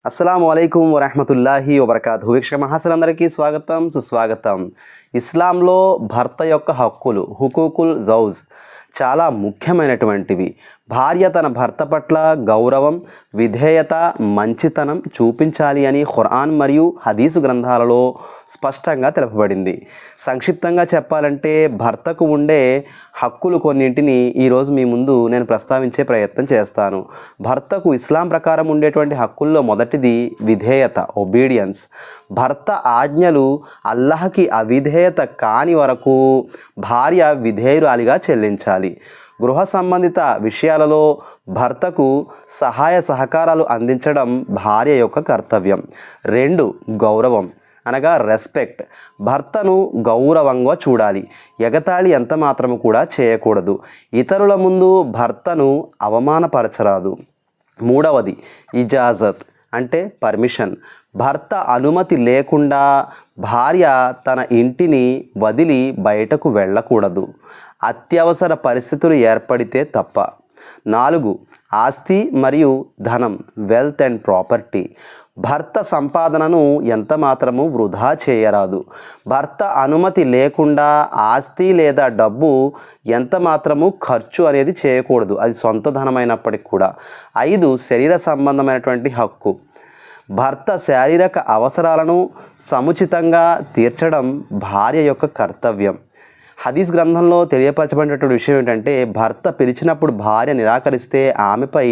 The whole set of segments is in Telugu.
అస్సలాముఅలైకుం వరహమతుల్లాహి వబర్కాతుహు. వీక్షక మహాశలందరికీ స్వాగతం, సుస్వాగతం. ఇస్లాంలో భర్త యొక్క హక్కులు, హుకూకుల్ జౌజ్ చాలా ముఖ్యమైనటువంటివి. భార్య తన భర్త పట్ల గౌరవం, విధేయత, మంచితనం చూపించాలి అని ఖురాన్ మరియు హదీసు గ్రంథాలలో స్పష్టంగా తెలుపబడింది. సంక్షిప్తంగా చెప్పాలంటే భర్తకు ఉండే హక్కులు కొన్నింటిని ఈరోజు మీ ముందు నేను ప్రస్తావించే ప్రయత్నం చేస్తాను. భర్తకు ఇస్లాం ప్రకారం ఉండేటువంటి హక్కుల్లో మొదటిది విధేయత, ఒబీడియన్స్. భర్త ఆజ్ఞలు అల్లాహకి అవిధేయత కాని వరకు భార్య విధేయురాలిగా చెల్లించాలి. గృహ సంబంధిత విషయాలలో భర్తకు సహాయ సహకారాలు అందించడం భార్య యొక్క కర్తవ్యం. 2, గౌరవం అనగా రెస్పెక్ట్. భర్తను గౌరవంగా చూడాలి, ఎగతాళి ఎంత మాత్రము కూడా చేయకూడదు. ఇతరుల ముందు భర్తను అవమానపరచరాదు. 3వది ఇజాజత్ అంటే పర్మిషన్. భర్త అనుమతి లేకుండా భార్య తన ఇంటిని వదిలి బయటకు వెళ్ళకూడదు, అత్యవసర పరిస్థితులు ఏర్పడితే తప్ప. 4, ఆస్తి మరియు ధనం, వెల్త్ అండ్ ప్రాపర్టీ. భర్త సంపాదనను ఎంత మాత్రము వృధా చేయరాదు. భర్త అనుమతి లేకుండా ఆస్తి లేదా డబ్బు ఎంత మాత్రము ఖర్చు అనేది చేయకూడదు, అది సొంత ధనమైనప్పటికీ కూడా. 5, శరీర సంబంధమైనటువంటి హక్కు. భర్త శారీరక అవసరాలను సముచితంగా తీర్చడం భార్య యొక్క కర్తవ్యం. హదీస్ గ్రంథంలో తెలియపరచబడినటువంటి విషయం ఏంటంటే, భర్త పిలిచినప్పుడు భార్య నిరాకరిస్తే ఆమెపై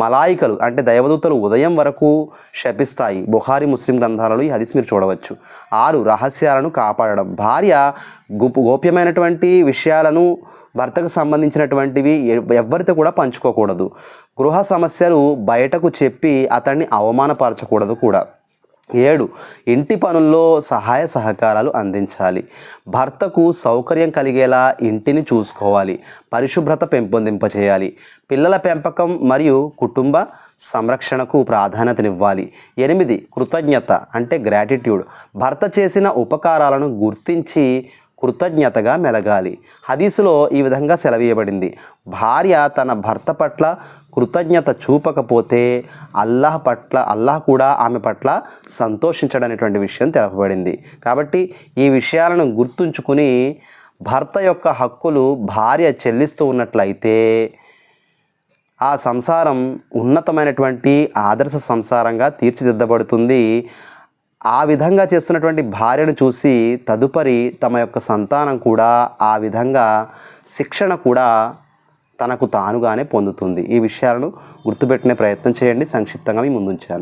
మలాయికలు అంటే దైవదూతలు ఉదయం వరకు శపిస్తాయి. బుఖారీ, ముస్లిం గ్రంథాలలో ఈ హదీస్ మీరు చూడవచ్చు. 6, రహస్యాలను కాపాడడం. భార్య గోప్యమైనటువంటి విషయాలను, భర్తకు సంబంధించినటువంటివి ఎవరితో కూడా పంచుకోకూడదు. గృహ సమస్యలు బయటకు చెప్పి అతన్ని అవమానపరచకూడదు కూడా. 7, ఇంటి పనుల్లో సహాయ సహకారాలు అందించాలి. భర్తకు సౌకర్యం కలిగేలా ఇంటిని చూసుకోవాలి, పరిశుభ్రత పెంపొందింపచేయాలి. పిల్లల పెంపకం మరియు కుటుంబ సంరక్షణకు ప్రాధాన్యతనివ్వాలి. 8, కృతజ్ఞత అంటే గ్రాటిట్యూడ్. భర్త చేసిన ఉపకారాలను గుర్తించి కృతజ్ఞతగా మెలగాలి. హదీసులో ఈ విధంగా సెలవీయబడింది, భార్య తన భర్త పట్ల కృతజ్ఞత చూపకపోతే అల్లాహ్ కూడా ఆమె పట్ల సంతోషించడనేటువంటి విషయం తెలుపబడింది. కాబట్టి ఈ విషయాలను గుర్తుంచుకుని భర్త యొక్క హక్కులు భార్య చెల్లిస్తూ ఉన్నట్లయితే ఆ సంసారం ఉన్నతమైనటువంటి ఆదర్శ సంసారంగా తీర్చిదిద్దబడుతుంది. ఆ విధంగా చేస్తున్నటువంటి భార్యను చూసి తదుపరి తమ యొక్క సంతానం కూడా ఆ విధంగా శిక్షణ కూడా తనకు తానుగానే పొందుతుంది. ఈ విషయాలను గుర్తుపెట్టుకునే ప్రయత్నం చేయండి. సంక్షిప్తంగా మీ ముందుంచాను.